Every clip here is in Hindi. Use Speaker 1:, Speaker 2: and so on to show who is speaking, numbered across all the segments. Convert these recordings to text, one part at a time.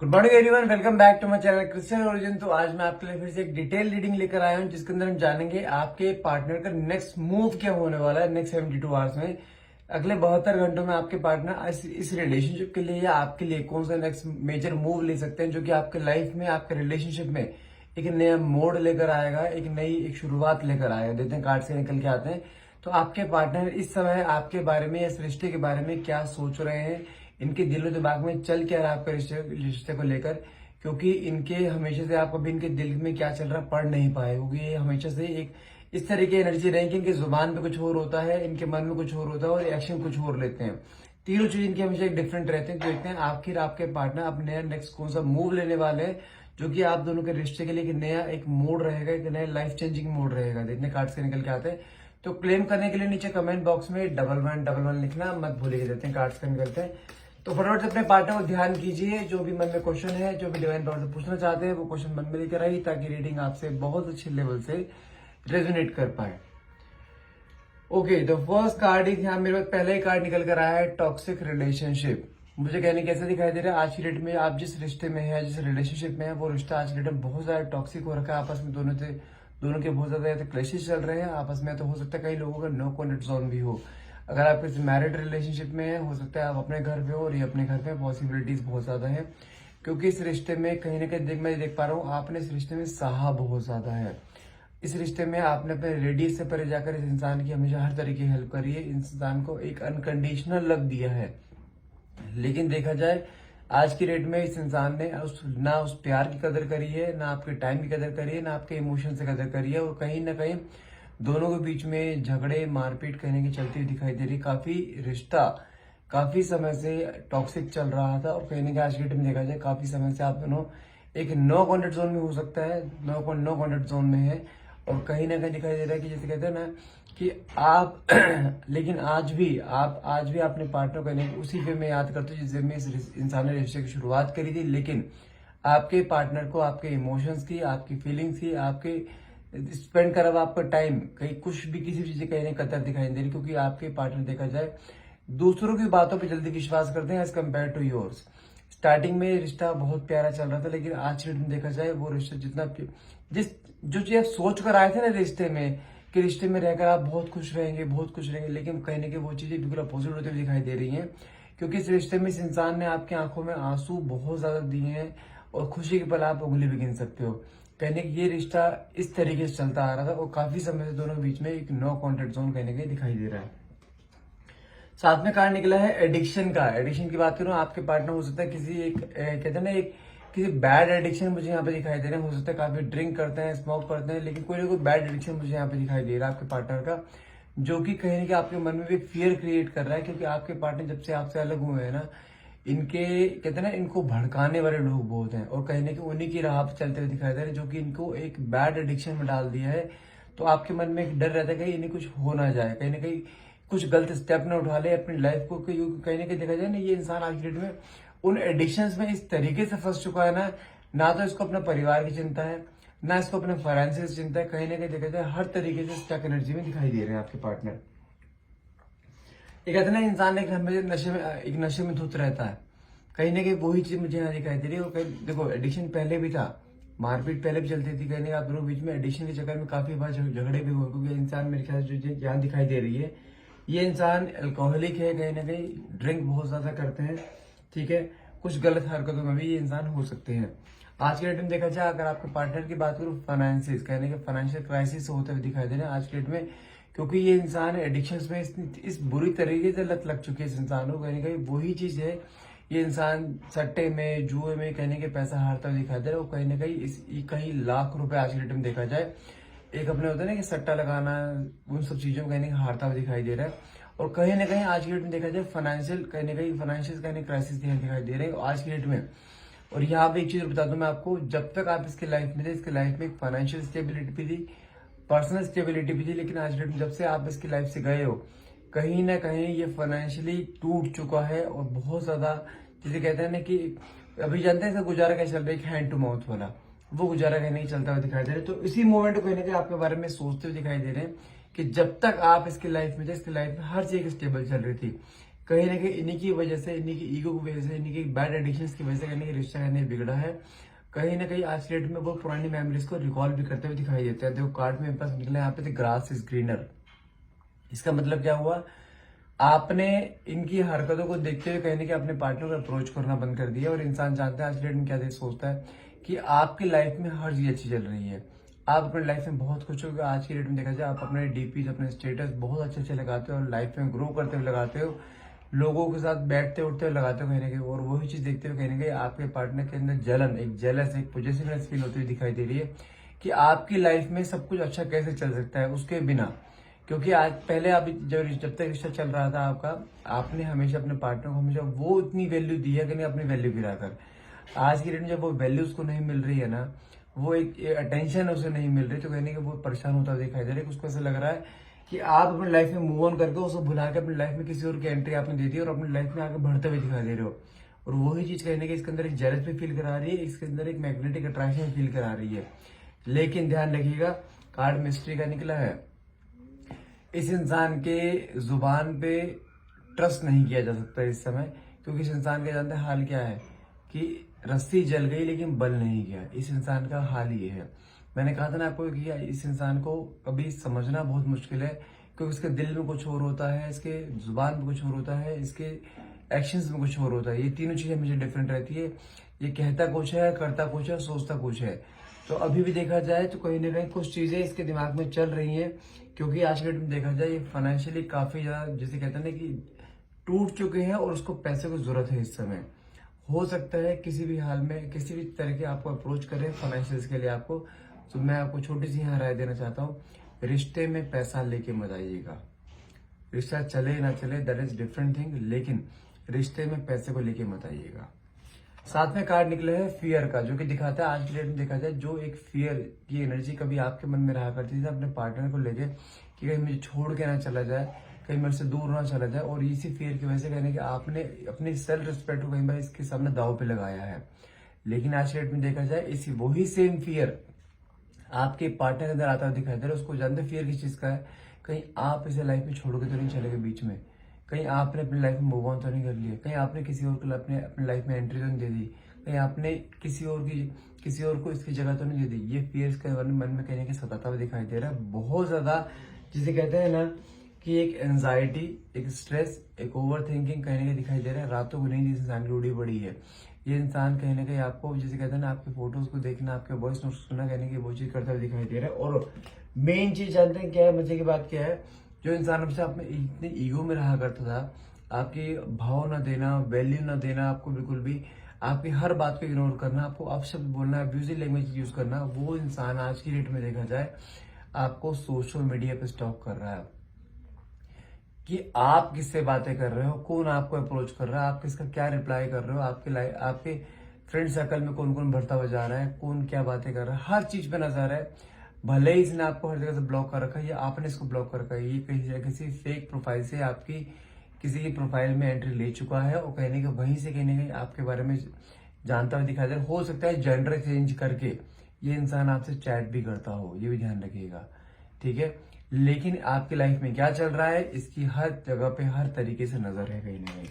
Speaker 1: Good morning everyone, welcome back to my channel Christian origin. तो आज मैं आपके लिए फिर से एक डिटेल रीडिंग लेकर आया हूं, जिसके अंदर हम जानेंगे आपके पार्टनर का नेक्स्ट मूव क्या होने वाला है नेक्स्ट 72 आवर्स में। अगले 72 घंटों में आपके पार्टनर इस रिलेशनशिप के लिए या आपके लिए कौन सा नेक्स्ट मेजर मूव ले सकते हैं, जो कि आपके लाइफ में, आपके रिलेशनशिप में एक नया मोड़ लेकर आएगा, एक शुरुआत लेकर आएगा। देखते हैं कार्ड से निकल के आते हैं। तो आपके पार्टनर इस समय आपके बारे में, इस रिश्ते के बारे में क्या सोच रहे हैं, इनके दिलो दिमाग में चल क्या रहा है आपके रिश्ते को लेकर, क्योंकि इनके हमेशा से आप कभी इनके दिल में क्या चल रहा पढ़ नहीं पाए, क्योंकि ये हमेशा से एक इस तरह की एनर्जी रही कि इनकी जुबान पे कुछ और होता है, इनके मन में कुछ और होता है और एक्शन कुछ और लेते हैं। तीनों चीज इनके हमेशा एक डिफरेंट रहते हैं। तो देखते हैं आखिर आपके पार्टनर अपने नेक्स्ट कौन सा मूव लेने वाले हैं, जो कि आप दोनों के रिश्ते के लिए एक मोड रहेगा, एक नया लाइफ चेंजिंग मोड रहेगा। देखने कार्ड से निकल के आते हैं। तो क्लेम करने के लिए नीचे कमेंट बॉक्स में 1111 लिखना मत भूलिएगा। देते हैं कार्ड्स का निकलते हैं। तो फटाफट से अपने पार्टनर को ध्यान कीजिए, जो भी मन में क्वेश्चन है, जो भी डिवाइन पावर से पूछना चाहते हैं, वो क्वेश्चन मन में लेकर आइए, ताकि रीडिंग आपसे बहुत अच्छे लेवल से रेजोनेट कर पाए। ओके, तो फर्स्ट कार्ड यहाँ मेरे पास पहले ही कार्ड निकल कर आया है, टॉक्सिक रिलेशनशिप। मुझे कहने कैसे दिखाई दे रहा है, आज की डेट में आप जिस रिश्ते में है, जिस रिलेशनशिप में है, वो रिश्ता आज की डेट में बहुत ज्यादा टॉक्सिक हो रखा है। आपस में दोनों के बहुत ज्यादा क्लैशेस चल रहे हैं आपस में। तो हो सकता है कई लोगों का नो कॉन्टेक्ट जोन भी हो। अगर आप किसी मैरिड रिलेशनशिप में है, हो सकता है आप अपने घर पे हो और ये अपने घर पे, पॉसिबिलिटीज बहुत ज्यादा है, क्योंकि इस रिश्ते में कहीं ना कहीं मैं देख पा रहा हूँ, आपने इस रिश्ते में सहा बहुत ज्यादा है। इस रिश्ते में आपने अपने रेडियस से परे जाकर इस इंसान की हमेशा हर तरीके की हेल्प करी है, इस इंसान को एक अनकंडीशनल लव दिया है। लेकिन देखा जाए आज की डेट में इस इंसान ने ना उस प्यार की कदर करी है, ना आपके टाइम की कदर करी है, ना आपके इमोशन से कदर करी है, और कहीं ना कहीं दोनों के बीच में झगड़े मारपीट कहने की चलती हुई दिखाई दे रही। काफी रिश्ता काफी समय से टॉक्सिक चल रहा था, और कहीं ना कहीं आज की डेट में देखा जाए काफी समय से आप दोनों एक नो कॉन्टेक्ट जोन में हो सकता है, नो कॉन्टेक्ट जोन में है। और कहीं ना कहीं दिखाई दे रहा है कि जैसे कहते हैं ना कि आप लेकिन आज भी अपने पार्टनर को नहीं उसी वे में याद करते हो जिस वे में इस इंसान ने रिश्ते की शुरुआत करी थी। लेकिन आपके पार्टनर को आपके इमोशंस की, आपकी फीलिंग्स की, आपके स्पेंड करा हुआ आपका टाइम, कहीं कुछ भी किसी भी चीज की कहीं नहीं कतर दिखाई दे रही, क्योंकि आपके पार्टनर देखा जाए दूसरों की बातों पे जल्दी विश्वास करते हैं as compare to yours. Starting में रिश्ता बहुत प्यारा चल रहा था, लेकिन आज के दिन देखा जाए वो रिश्ता जो चीज आप सोच कर आए थे ना रिश्ते में, कि रिश्ते में रहकर आप बहुत खुश रहेंगे, लेकिन कहीं ना कहीं वो चीजें बिल्कुल अपोजिट होती हुई दिखाई दे रही हैं। क्योंकि इस रिश्ते में इस इंसान ने आपकी आंखों में आंसू बहुत ज्यादा दिए हैं, और खुशी के पल आप उंगली भी गिन सकते हो। कहने की ये रिश्ता इस तरीके से चलता आ रहा था, और काफी समय से दोनों के बीच में एक नो कॉन्टेक्ट जोन कहने के दिखाई दे रहा है। साथ में कार्ड निकला है एडिक्शन का। एडिक्शन की बात करूं, आपके पार्टनर हो सकता है कहते हैं ना किसी बैड एडिक्शन मुझे यहाँ पे दिखाई दे रहे हैं। हो सकता है काफी ड्रिंक करते हैं, स्मोक करते हैं, लेकिन कोई ना कोई बैड एडिक्शन मुझे यहाँ पे दिखाई दे रहा है आपके पार्टनर का, जो कि कहीं ना कहीं आपके मन में भी एक फियर क्रिएट कर रहा है। क्योंकि आपके पार्टनर जब से आपसे अलग हुए हैं ना, इनके कहते हैं ना इनको भड़काने वाले लोग बहुत हैं, और कहीं ना कहीं उन्हीं की राह पर चलते हुए दिखाई दे रहे हैं, जो कि इनको एक बैड एडिक्शन में डाल दिया है। तो आपके मन में एक डर रहता है कहीं इन्हें कुछ हो ना जाए, कहीं ना कहीं कुछ गलत स्टेप ना उठा ले अपनी लाइफ को। कहीं ना कहीं देखा जाए ना, ये इंसान आज की डेट में उन एडिक्शंस में इस तरीके से फंस चुका है ना तो इसको अपने परिवार की चिंता है, ना इसको अपने फाइनेंशियल चिंता है। कहीं ना कहीं देखा जाए हर तरीके से स्टक एनर्जी में दिखाई दे रहे हैं आपके पार्टनर। ये कहते हैं ना, इंसान एक हमेशा नशे में धुत रहता है। कहीं ना कहीं वही चीज मुझे यहाँ दिखाई दे रही है। और कहीं देखो, एडिक्शन पहले भी था, मारपीट पहले भी चलती थी, कहीं आप दोनों बीच में एडिक्शन के चक्कर में काफी बार झगड़े भी हुए। क्योंकि इंसान मेरे ख्याल से जो यहाँ दिखाई दे रही है, ये इंसान अल्कोहलिक है, कहीं ना कहीं ड्रिंक बहुत ज्यादा करते हैं, ठीक है, कुछ गलत हरकतों में भी ये इंसान हो सकते हैं। आज के डेट में देखा जाए, अगर आपके पार्टनर की बात करूं, फाइनेंसिस कहने के फाइनेंशियल क्राइसिस होते हुए दिखाई दे रहे हैं आज के डेट में। क्योंकि ये इंसान एडिक्शंस में इस बुरी तरीके से लत लग चुकी है इस इंसान को। कहीं ना कहीं वही चीज है, ये इंसान सट्टे में, जुए में कहने के पैसा हारता हुआ दिखाई दे रहा है। वो कहीं ना कहीं कहीं लाख रुपए आज के डेट में देखा जाए, एक अपने होता है ना कि सट्टा लगाना, उन सब चीजों में कहने हारता हुआ दिखाई दे रहा है। और कहीं ना कहीं आज की डेट में देखा जाए फाइनेंशियल क्राइसिस दिखाई दे रहे हैं आज की डेट में। और यहाँ पे एक चीज बता दूं मैं आपको, जब तक आप इसके लाइफ में थे, इसके लाइफ में एक फाइनेंशियल स्टेबिलिटी भी थी, पर्सनल स्टेबिलिटी भी थी। लेकिन आज की डेट में जब से आप इसकी लाइफ से गए हो, कहीं ना कहीं ये फाइनेंशियली टूट चुका है, और बहुत ज्यादा, जिसे कहते हैं ना कि अभी जानते हैं गुजारा कैसे चल रहा है, हैंड टू माउथ वाला, वो गुजारा कहीं नहीं चलता हुआ दिखाई दे रहा है। तो इसी मोमेंट को कहीं ना कहीं आपके बारे में सोचते हुए दिखाई दे रहे हैं कि जब तक आप इसकी लाइफ में थे, इसकी लाइफ में हर चीज स्टेबल चल रही थी। कहीं ना कहीं इन्हीं की वजह से, इन्हीं की ईगो की वजह से, इन्हीं की बैड एडिक्शंस की वजह से कहीं ना कहीं रिश्ता कहने बिगड़ा है। कहीं ना कहीं आज के डेट में वो पुरानी मेमोरीज को रिकॉल भी करते हुए दिखाई देते हैं। देखो कार्ड में पास निकला यहाँ पे ग्रास इज ग्रीनर। इसका मतलब क्या हुआ, आपने इनकी हरकतों को देखते हुए कहीं ना कहीं अपने पार्टनर को अप्रोच करना बंद कर दिया। और इंसान जानता है आज के डेट में क्या सोचता है कि आपकी लाइफ में हर चीज अच्छी चल रही है, आप अपने लाइफ में बहुत खुश हो गए। आज की डेट में देखा जाए आप अपने डीपी, अपने स्टेटस बहुत अच्छे अच्छे लगाते हो और लाइफ में ग्रो करते हुए लगाते हो, लोगों के साथ बैठते उठते हुए लगाते हो कहीं ना कहीं। और वही चीज देखते हुए कहीं ना कहीं आपके पार्टनर के अंदर जलन, एक जेलस, एक पॉजिटिवनेस फील होती हुई दिखाई दे रही है कि आपकी लाइफ में सब कुछ अच्छा कैसे चल सकता है उसके बिना। क्योंकि आज पहले आप जब तक रिश्ता चल रहा था आपका, आपने हमेशा अपने पार्टनर को हमेशा वो इतनी वैल्यू दी है कि नहीं अपनी वैल्यू गिराकर। आज की डेट में जब वो वैल्यू उसको नहीं मिल रही है ना, वो एक अटेंशन उसे नहीं मिल रही, तो कहने के वो परेशान होता दिखाई दे रहा है। उसको ऐसा लग रहा है कि आप अपनी लाइफ में मूव ऑन करके उसको भुला के अपनी लाइफ में किसी और की एंट्री आपने दे दी और अपनी लाइफ में आगे बढ़ते हुए दिखाई दे रहे हो। और वही चीज कहने के इसके अंदर एक जेलस भी फील करा रही है, इसके अंदर एक मैग्नेटिक अट्रैक्शन फील करा रही है। लेकिन ध्यान रखिएगा, कार्ड मिस्ट्री का निकला है। इस इंसान के जुबान पे ट्रस्ट नहीं किया जा सकता इस समय, क्योंकि इस इंसान का जानते हाल क्या है कि रस्सी जल गई लेकिन बल नहीं गया। इस इंसान का हाल ये है। मैंने कहा था ना आपको कि इस इंसान को कभी समझना बहुत मुश्किल है, क्योंकि इसके दिल में कुछ और होता है, इसके जुबान में कुछ और होता है, इसके एक्शंस में कुछ और होता है। ये तीनों चीजें हमेशा डिफरेंट रहती है। ये कहता कुछ है, करता कुछ है, सोचता कुछ है। तो अभी भी देखा जाए तो कहीं ना कहीं कुछ चीजें इसके दिमाग में चल रही हैं, क्योंकि आज के डेट में देखा जाए ये फाइनेंशियली काफी ज्यादा, जैसे कहते हैं ना कि टूट चुके हैं और उसको पैसे की जरूरत है इस समय। हो सकता है किसी भी हाल में किसी भी तरह के आपको अप्रोच करें फाइनेंशियल के लिए आपको, तो मैं आपको छोटी सी यहाँ राय देना चाहता हूँ, रिश्ते में पैसा लेके मत आइएगा। रिश्ता चले ना चले दैट इज डिफरेंट थिंग, लेकिन रिश्ते में पैसे को लेके मत आइएगा। साथ में कार्ड निकले है फियर का, जो कि दिखाता है आज की डेट में देखा जाए जो एक फियर की एनर्जी कभी आपके मन में रहा करती थी अपने पार्टनर को लेके कि कहीं मुझे छोड़ के ना चला जाए, कहीं मेरे से दूर ना चला जाए। और इसी फियर की वजह से कहने कि आपने अपनी सेल्फ रिस्पेक्ट को कहीं बार इसके सामने दाव पे लगाया है। लेकिन आज के डेट में देखा जाए इसी वही सेम फियर आपके पार्टनर के अंदर आता हुआ दिखाई दे रहा है। उसको जानते फियर किस चीज का है, कहीं आप इसे लाइफ में छोड़ के तो नहीं चले गए बीच में, कहीं आपने अपनी लाइफ में मूव ऑन तो नहीं कर लिया, कहीं आपने किसी और को अपनी लाइफ में एंट्री तो नहीं दे दी, कहीं आपने किसी और को इसकी जगह तो नहीं दे दी। ये फियर इसके मन में कहने के सताता हुआ दिखाई दे रहा है बहुत ज्यादा। जिसे कहते हैं ना कि एक एंजाइटी, एक स्ट्रेस, एक ओवर थिंकिंग कहने के दिखाई दे रहा है। रातों को नींद इस इंसान की उड़ी पड़ी है। ये इंसान कहीं ना कहीं आपको, जैसे कहते हैं ना, आपके फोटोज को देखना, आपके वॉइस नोट सुनना, कहने की वो चीज करता हुआ दिखाई दे रहा है। और मेन चीज जानते हैं क्या है, मजे की बात क्या है, जो इंसान हमसे अपने इतने ईगो में रहा करता था, आपकी भाव ना देना, वैल्यू ना देना आपको बिल्कुल भी, आपकी हर बात को इग्नोर करना, आपको अपशब्द बोलना, अब्यूजिव लैंग्वेज यूज करना, वो इंसान आज की डेट में देखा जाए आपको सोशल मीडिया पे स्टॉक कर रहा है कि आप किससे बातें कर रहे हो, कौन आपको अप्रोच कर रहा है, आप किसका क्या रिप्लाई कर रहे हो, आपके फ्रेंड सर्कल में कौन कौन बढ़ता हुआ जा रहा है, कौन क्या बातें कर रहा है, हर चीज पे नजर है। भले ही इसने आपको हर जगह से ब्लॉक कर रखा है या आपने इसको ब्लॉक कर रखा है, ये किसी फेक प्रोफाइल से आपकी किसी की प्रोफाइल में एंट्री ले चुका है और कहने के वहीं से कहने के आपके बारे में जानता हुआ दिखाई दे रहा है। हो सकता है जेंडर चेंज करके ये इंसान आपसे चैट भी करता हो, ये भी ध्यान रखिएगा, ठीक है। लेकिन आपकी लाइफ में क्या चल रहा है इसकी हर जगह पे हर तरीके से नजर है कहीं ना कहीं।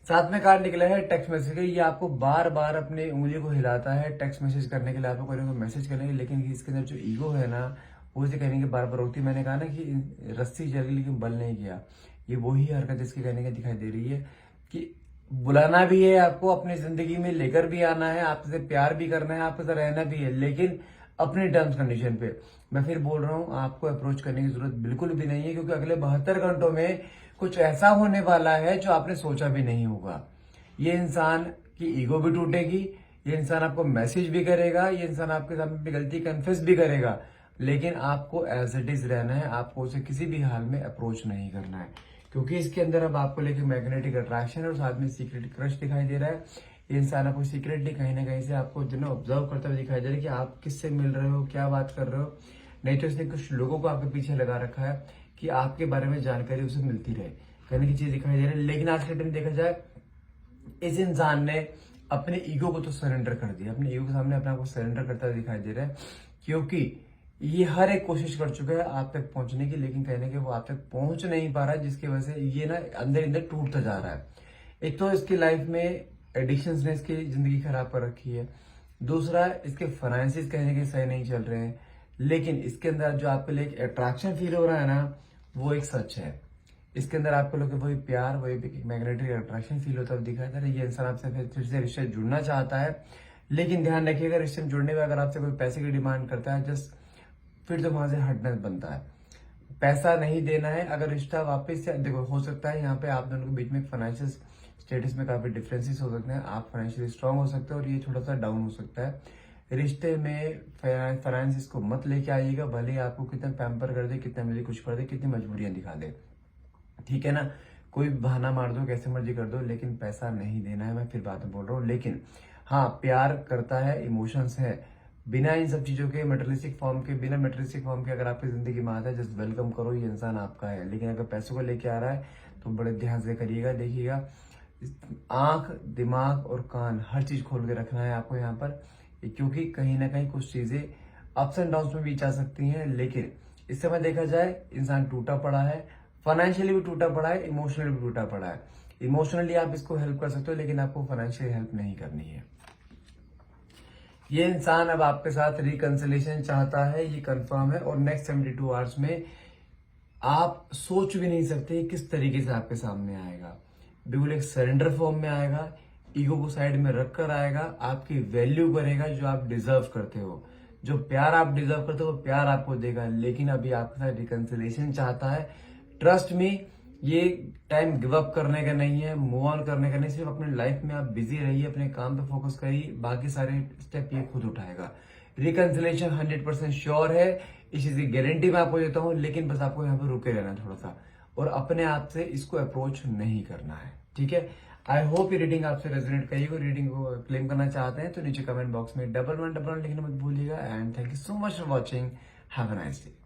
Speaker 1: साथ में कार्ड निकला है टेक्स्ट मैसेज। ये आपको बार बार अपने उंगली को हिलाता है टेक्स्ट मैसेज करने के लिए, आपको कोई मैसेज करने के लिए, लेकिन इसके अंदर जो ईगो है ना वो इसे कहने के बार बार रोकती। मैंने कहा ना कि रस्सी जल गई लेकिन बल नहीं किया, ये वही हरकत इसके कहने की दिखाई दे रही है कि बुलाना भी है आपको, अपनी जिंदगी में लेकर भी आना है, आपसे प्यार भी करना है, आपके साथ रहना भी है, लेकिन अपने टर्म्स कंडीशन पे। मैं फिर बोल रहा हूँ आपको अप्रोच करने की जरूरत बिल्कुल भी नहीं है, क्योंकि अगले 72 घंटों में कुछ ऐसा होने वाला है जो आपने सोचा भी नहीं होगा। ये इंसान की ईगो भी टूटेगी, ये इंसान आपको मैसेज भी करेगा, ये इंसान आपके सामने अपनी गलती कन्फेस भी करेगा, लेकिन आपको एज इट इज रहना है, आपको उसे किसी भी हाल में अप्रोच नहीं करना है, क्योंकि इसके अंदर अब आपको लेके मैग्नेटिक अट्रैक्शन और साथ में सीक्रेट क्रश दिखाई दे रहा है। ये इंसान आपको सीक्रेटली कहीं ना कहीं से आपको जो ऑब्जर्व करता हुआ दिखाई दे रहा है कि आप किससे मिल रहे हो, क्या बात कर रहे हो। नहीं तो इसने कुछ लोगों को आपके पीछे लगा रखा है कि आपके बारे में जानकारी उसे मिलती रहे, कहने की चीज दिखाई दे रही है। लेकिन आज के दिन देखा जाए इस इंसान ने अपने ईगो को तो सरेंडर कर दिया, अपने ईगो के सामने अपने आप को सरेंडर करता हुआ दिखाई दे रहा है, क्योंकि ये हर एक कोशिश कर चुका है आप तक पहुंचने की, लेकिन कहने के वो आप तक पहुंच नहीं पा रहा है, जिसकी वजह से ये ना अंदर अंदर टूटता जा रहा है। एक तो इसकी लाइफ में एडिक्शंस ने इसकी जिंदगी खराब कर रखी है, दूसरा इसके फाइनेंसिस कहने के सही नहीं चल रहे हैं, लेकिन इसके अंदर जो आपके लिए एक अट्रैक्शन फील हो रहा है ना, वो एक सच है। इसके अंदर आपको लोग वही प्यार, वही मैग्नेटिक अट्रैक्शन फील होता है, दिखाई दे रहा है। ये इंसान आपसे फिर से रिश्ते जुड़ना चाहता है, लेकिन ध्यान रखिएगा रिश्ते में जुड़ने में अगर आपसे कोई पैसे की डिमांड करता है, जस्ट फिर तो वहां से हटना बनता है। पैसा नहीं देना है। अगर रिश्ता वापस से देखो, हो सकता है यहाँ पे आप दोनों के बीच में फाइनेंशियल स्टेटस में काफी डिफरेंसेस हो सकते हैं। आप फाइनेंशियली स्ट्रांग हो सकते हैं और ये थोड़ा सा डाउन हो सकता है। रिश्ते में फाइनेंस को मत लेके आइएगा, भले ही आपको कितना पैम्पर कर दे, कितना मिले कुछ कर दे, कितनी मजबूरियां दिखा दे, ठीक है ना। कोई बहाना मार दो, कैसे मर्जी कर दो, लेकिन पैसा नहीं देना है। मैं फिर बात में बोल रहा हूँ। लेकिन हाँ, प्यार करता है, इमोशंस है, बिना इन सब चीजों के मटेरियलिस्टिक फॉर्म के, बिना मटेरियलिस्टिक फॉर्म के अगर आपकी जिंदगी में आता है, जस्ट वेलकम करो, ये इंसान आपका है। लेकिन अगर पैसों को लेके आ रहा है तो बड़े ध्यान से करिएगा, देखिएगा। आंख, दिमाग और कान हर चीज खोल के रखना है आपको यहाँ पर, क्योंकि कहीं ना कहीं कुछ चीजें अप्स एंड डाउन में भी जा सकती हैं। लेकिन इस समय देखा जाए, इंसान टूटा पड़ा है, फाइनेंशियली भी टूटा पड़ा है, इमोशनली भी टूटा पड़ा है। इमोशनली आप इसको हेल्प कर सकते हो, लेकिन आपको फाइनेंशियली हेल्प नहीं करनी है। ये इंसान अब आपके साथ रिकंसिलेशन चाहता है, ये कंफर्म है। और नेक्स्ट 72 आवर्स में आप सोच भी नहीं सकते किस तरीके से आपके सामने आएगा। बिल्कुल एक सरेंडर फॉर्म में आएगा, ईगो को साइड में रखकर आएगा, आपकी वैल्यू करेगा जो आप डिजर्व करते हो। जो प्यार आप डिजर्व करते हो वो प्यार आपको देगा, लेकिन अभी आपके साथ रिकंसिलेशन चाहता है। ट्रस्ट मी, ये टाइम गिव अप करने का नहीं है, मूव ऑन करने का नहीं। सिर्फ अपने लाइफ में आप बिजी रहिए, अपने काम पे फोकस करिए, बाकी सारे स्टेप ये खुद उठाएगा। रिकंसिलेशन 100% श्योर है, इस चीज की गारंटी मैं आपको देता हूँ। लेकिन बस आपको यहाँ पे रुके रहना है थोड़ा सा, और अपने आप से इसको अप्रोच नहीं करना है, ठीक है। आई होप ये रीडिंग आपसे रेजोनेट करेगी। रीडिंग को क्लेम करना चाहते हैं तो नीचे कमेंट बॉक्स में 1111 लिखना मत भूलिएगा। And thank you so much for watching. Have a nice day.